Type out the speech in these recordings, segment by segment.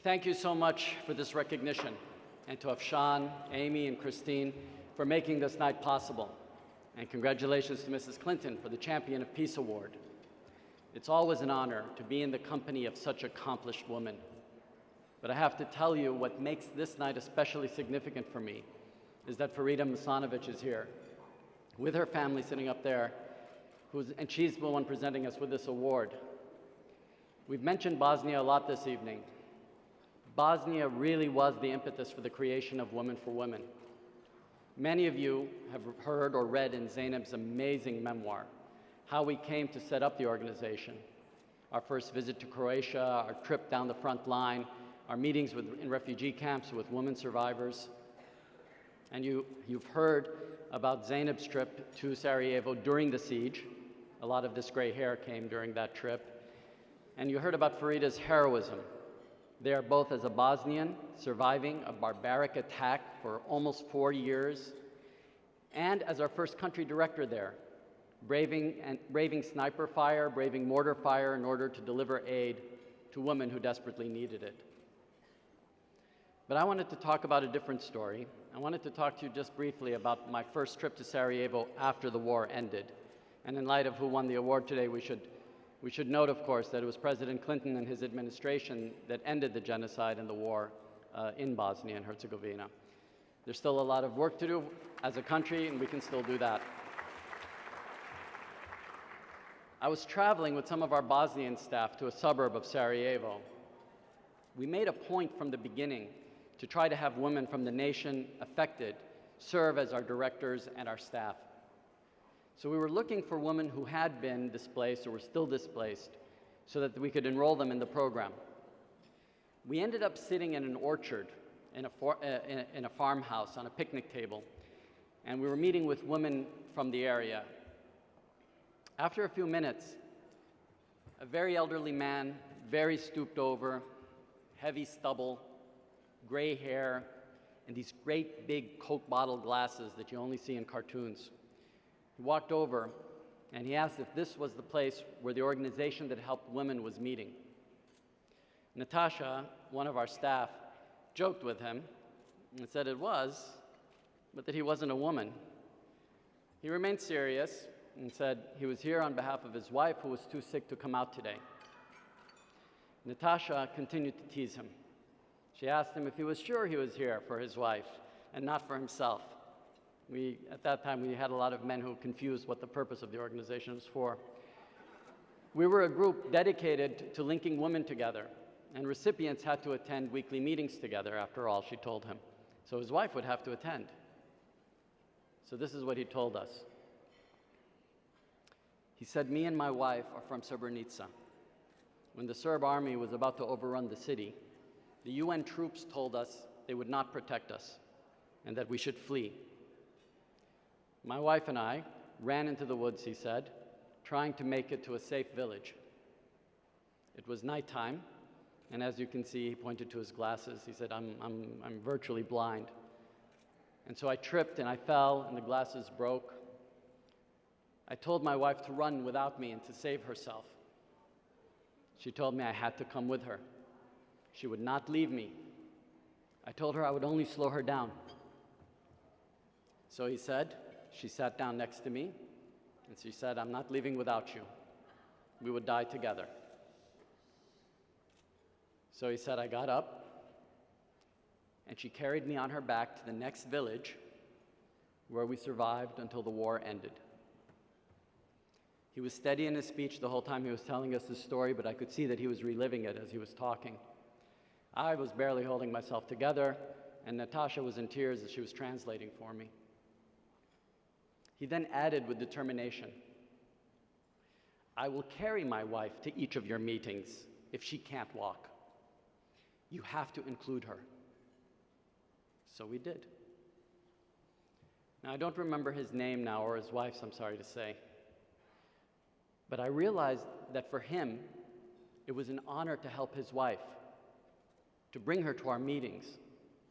Thank you so much for this recognition, and to Afshan, Amy, and Christine for making this night possible. And congratulations to Mrs. Clinton for the Champion of Peace Award. It's always an honor to be in the company of such accomplished women. But I have to tell you, what makes this night especially significant for me is that Farida Masanovic is here, with her family sitting up there, and she's the one presenting us with this award. We've mentioned Bosnia a lot this evening. Bosnia really was the impetus for the creation of Women for Women. Many of you have heard or read in Zainab's amazing memoir how we came to set up the organization. Our first visit to Croatia, our trip down the front line, our meetings in refugee camps with women survivors. And you've heard about Zainab's trip to Sarajevo during the siege. A lot of this gray hair came during that trip. And you heard about Farida's heroism. They are both as a Bosnian, surviving a barbaric attack for almost 4 years, and as our first country director there, braving sniper fire, braving mortar fire in order to deliver aid to women who desperately needed it. But I wanted to talk about a different story. I wanted to talk to you just briefly about my first trip to Sarajevo after the war ended. And in light of who won the award today, we should note, of course, that it was President Clinton and his administration that ended the genocide and the war in Bosnia and Herzegovina. There's still a lot of work to do as a country, and we can still do that. I was traveling with some of our Bosnian staff to a suburb of Sarajevo. We made a point from the beginning to try to have women from the nation affected serve as our directors and our staff. So we were looking for women who had been displaced or were still displaced so that we could enroll them in the program. We ended up sitting in an orchard in a farmhouse on a picnic table, and we were meeting with women from the area. After a few minutes, a very elderly man, very stooped over, heavy stubble, gray hair, and these great big Coke bottle glasses that you only see in cartoons. He walked over and he asked if this was the place where the organization that helped women was meeting. Natasha, one of our staff, joked with him and said it was, but that he wasn't a woman. He remained serious and said he was here on behalf of his wife, who was too sick to come out today. Natasha continued to tease him. She asked him if he was sure he was here for his wife and not for himself. At that time, we had a lot of men who confused what the purpose of the organization was for. We were a group dedicated to linking women together, and recipients had to attend weekly meetings together, after all, she told him. So his wife would have to attend. So this is what he told us. He said, "Me and my wife are from Srebrenica. When the Serb army was about to overrun the city, the UN troops told us they would not protect us and that we should flee. My wife and I ran into the woods," he said, trying to make it to a safe village. It was nighttime, and as you can see, he pointed to his glasses. He said, I'm virtually blind. And so I tripped and I fell and the glasses broke. I told my wife to run without me and to save herself. She told me I had to come with her. She would not leave me. I told her I would only slow her down. So he said, she sat down next to me, and she said, "I'm not leaving without you. We would die together." So he said, I got up, and she carried me on her back to the next village, where we survived until the war ended. He was steady in his speech the whole time he was telling us this story, but I could see that he was reliving it as he was talking. I was barely holding myself together, and Natasha was in tears as she was translating for me. He then added with determination, "I will carry my wife to each of your meetings if she can't walk. You have to include her." So we did. Now, I don't remember his name now, or his wife's, I'm sorry to say. But I realized that for him, it was an honor to help his wife, to bring her to our meetings.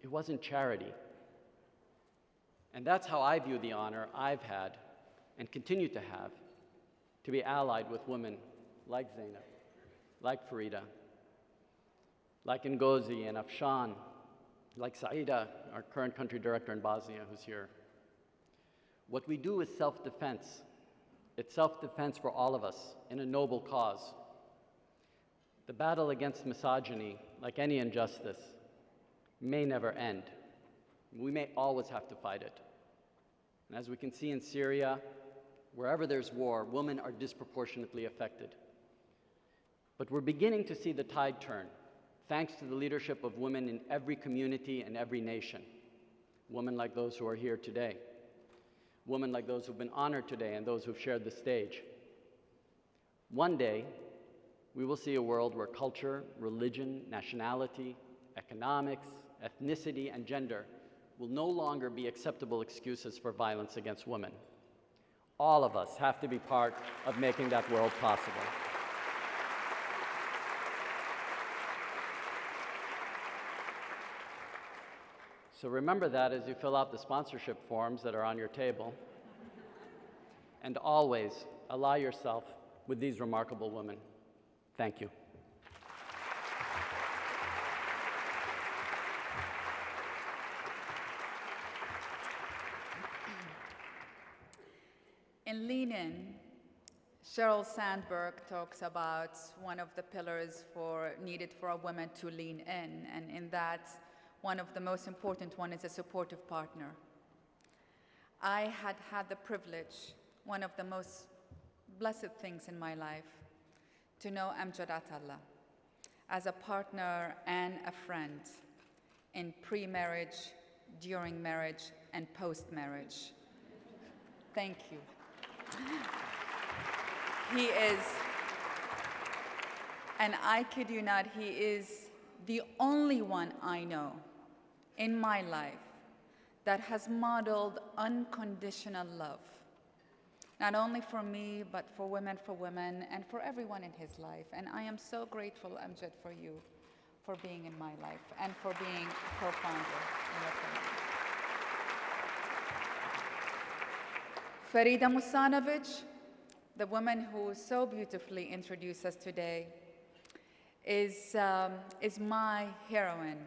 It wasn't charity. And that's how I view the honor I've had and continue to have to be allied with women like Zainab, like Farida. like Ngozi and Afshan, like Saida, our current country director in Bosnia, who's here. What we do is self-defense. It's self-defense for all of us in a noble cause. The battle against misogyny, like any injustice, may never end. We may always have to fight it. And as we can see in Syria, wherever there's war, women are disproportionately affected. But we're beginning to see the tide turn, thanks to the leadership of women in every community and every nation. Women like those who are here today. Women like those who've been honored today and those who've shared the stage. One day, we will see a world where culture, religion, nationality, economics, ethnicity, and gender will no longer be acceptable excuses for violence against women. All of us have to be part of making that world possible. So remember that as you fill out the sponsorship forms that are on your table. And always ally yourself with these remarkable women. Thank you. In Lean In, Sheryl Sandberg talks about one of the pillars needed for a woman to lean in, and in that, one of the most important one is a supportive partner. I had the privilege, one of the most blessed things in my life, to know Amjad Atallah as a partner and a friend in pre-marriage, during marriage, and post-marriage. Thank you. He is, and I kid you not, he is the only one I know in my life that has modeled unconditional love, not only for me, but for women, and for everyone in his life. And I am so grateful, Amjad, for you, for being in my life, and for being co-founder in your family. Farida Musanovic, the woman who so beautifully introduced us today, is my heroine.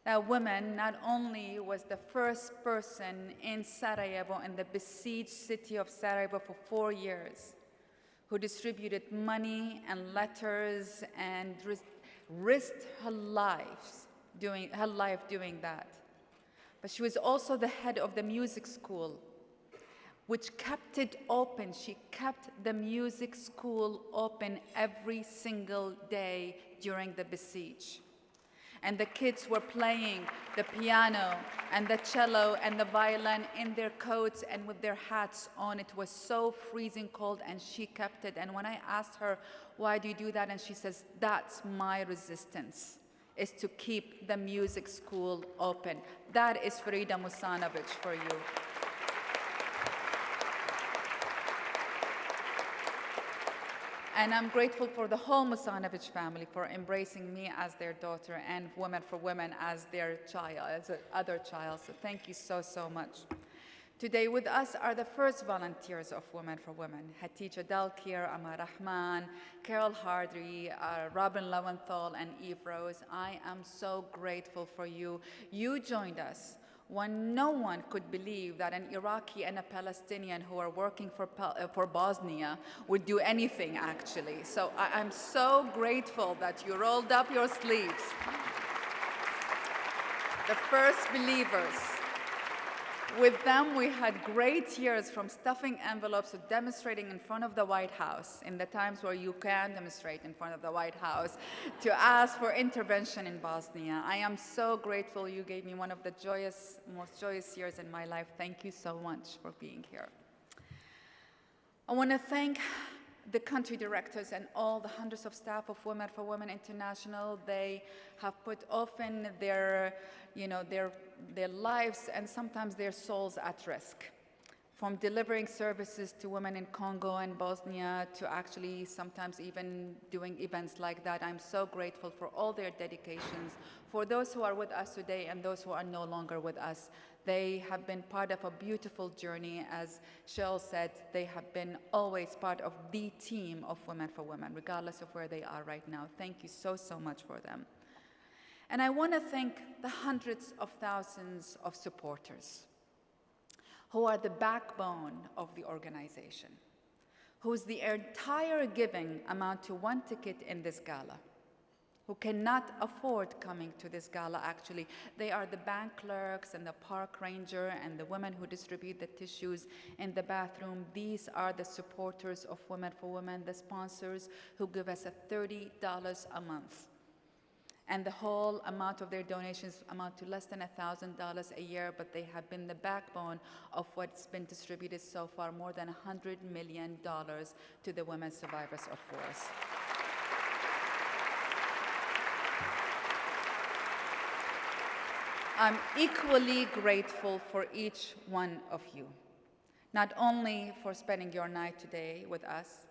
That woman not only was the first person in Sarajevo, in the besieged city of Sarajevo for 4 years, who distributed money and letters and risked her life doing that. But she was also the head of the music school, which kept it open. She kept the music school open every single day during the besiege. And the kids were playing the piano and the cello and the violin in their coats and with their hats on. It was so freezing cold, and she kept it. And when I asked her, why do you do that? And she says, that's my resistance, is to keep the music school open. That is Farida Musanovic for you. And I'm grateful for the whole Musanovic family for embracing me as their daughter and Women for Women as their child, as other child. So thank you so, so much. Today with us are the first volunteers of Women for Women: Hatice Dalkir, Amar Rahman, Carol Hardry, Robin Lowenthal, and Eve Rose. I am so grateful for you. You joined us when no one could believe that an Iraqi and a Palestinian who are working for Bosnia would do anything, actually. So I'm so grateful that you rolled up your sleeves. The first believers. With them, we had great years, from stuffing envelopes to demonstrating in front of the White House, in the times where you can demonstrate in front of the White House, to ask for intervention in Bosnia. I am so grateful. You gave me one of the most joyous years in my life. Thank you so much for being here. I want to thank the country directors and all the hundreds of staff of Women for Women International. They have put often their lives and sometimes their souls at risk, from delivering services to women in Congo and Bosnia to actually sometimes even doing events like that. I'm so grateful for all their dedications. For those who are with us today and those who are no longer with us, They have been part of a beautiful journey. As Cheryl said, they have been always part of the team of Women for Women, regardless of where they are right now. Thank you so, so much for them. And I want to thank the hundreds of thousands of supporters who are the backbone of the organization, whose the entire giving amount to one ticket in this gala, who cannot afford coming to this gala, actually. They are the bank clerks and the park ranger and the women who distribute the tissues in the bathroom. These are the supporters of Women for Women, the sponsors who give us $30 a month. And the whole amount of their donations amount to less than $1,000 a year, but they have been the backbone of what's been distributed so far, more than $100 million to the women survivors of wars. I'm equally grateful for each one of you, not only for spending your night today with us,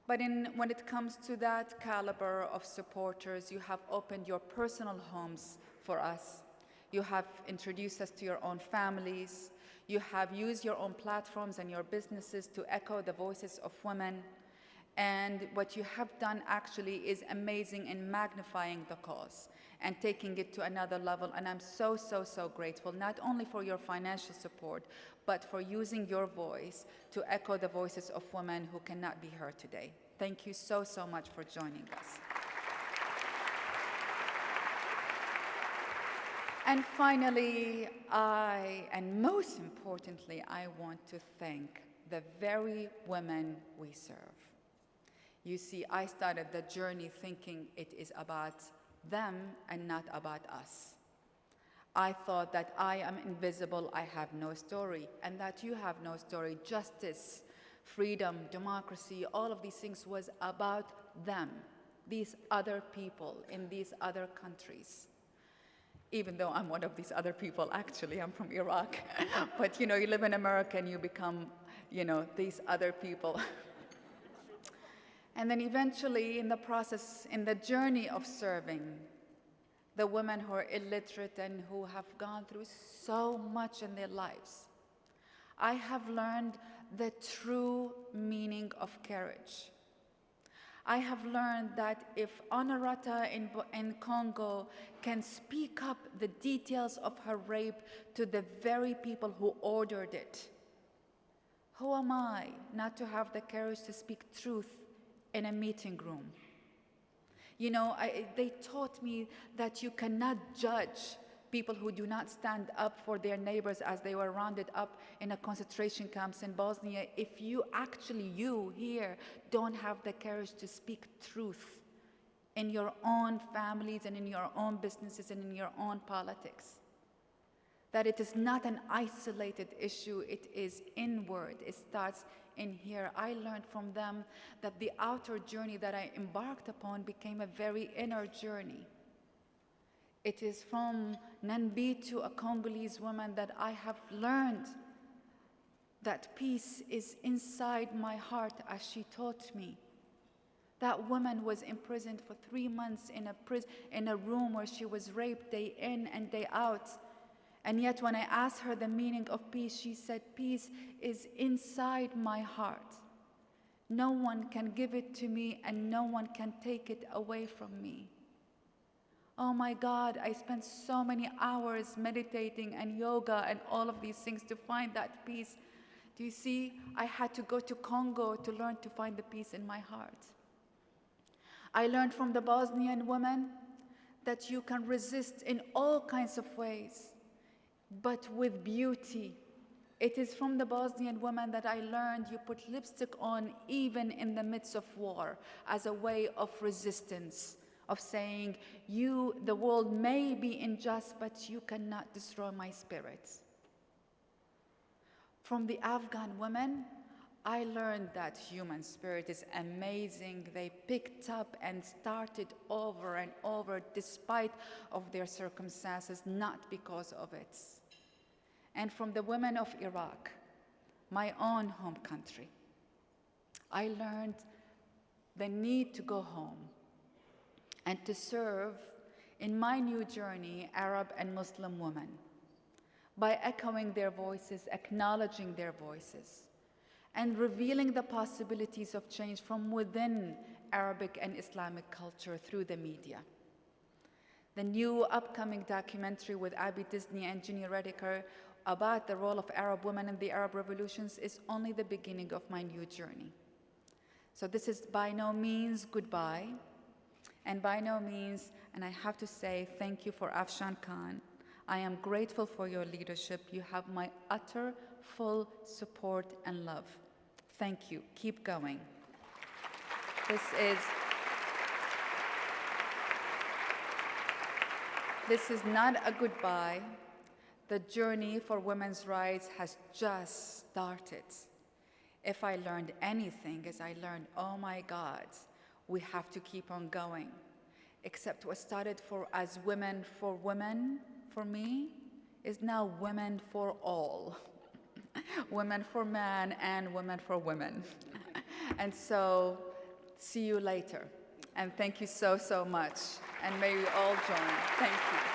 but when it comes to that caliber of supporters, you have opened your personal homes for us. You have introduced us to your own families. You have used your own platforms and your businesses to echo the voices of women. And what you have done actually is amazing in magnifying the cause and taking it to another level. And I'm so, so, so grateful, not only for your financial support, but for using your voice to echo the voices of women who cannot be heard today. Thank you so, so much for joining us. And finally, and most importantly, I want to thank the very women we serve. You see, I started the journey thinking it is about them and not about us. I thought that I am invisible, I have no story, and that you have no story. Justice, freedom, democracy, all of these things was about them, these other people in these other countries. Even though I'm one of these other people, actually, I'm from Iraq. But you know, you live in America and you become, you know, these other people. And then eventually, in the process, in the journey of serving, the women who are illiterate and who have gone through so much in their lives, I have learned the true meaning of courage. I have learned that if Honorata in Congo can speak up the details of her rape to the very people who ordered it, who am I not to have the courage to speak truth in a meeting room? You know, they taught me that you cannot judge people who do not stand up for their neighbors as they were rounded up in a concentration camps in Bosnia if you here don't have the courage to speak truth in your own families and in your own businesses and in your own politics. That it is not an isolated issue, it is inward, it starts in here. I learned from them that the outer journey that I embarked upon became a very inner journey. It is from Nanbi to a Congolese woman that I have learned that peace is inside my heart, as she taught me. That woman was imprisoned for 3 months in a room where she was raped day in and day out. And yet when I asked her the meaning of peace, she said, peace is inside my heart. No one can give it to me and no one can take it away from me. Oh my God, I spent so many hours meditating and yoga and all of these things to find that peace. Do you see? I had to go to Congo to learn to find the peace in my heart. I learned from the Bosnian women that you can resist in all kinds of ways, but with beauty. It is from the Bosnian woman that I learned you put lipstick on even in the midst of war as a way of resistance, of saying, the world may be unjust, but you cannot destroy my spirit. From the Afghan women, I learned that human spirit is amazing. They picked up and started over and over despite of their circumstances, not because of it. And from the women of Iraq, my own home country, I learned the need to go home and to serve in my new journey Arab and Muslim women. by echoing their voices, acknowledging their voices, and revealing the possibilities of change from within Arabic and Islamic culture through the media. The new upcoming documentary with Abby Disney and Ginny Rediker about the role of Arab women in the Arab revolutions is only the beginning of my new journey. So this is by no means goodbye, and by no means, and I have to say thank you for Afshan Khan. I am grateful for your leadership. You have my utter, full support and love. Thank you. Keep going. This is not a goodbye. The journey for women's rights has just started. If I learned anything, is I learned, oh my God, we have to keep on going. Except what started as women, for me, is now women for all. Women for men and women for women. And so, see you later. And thank you so, so much. And may we all join. Thank you.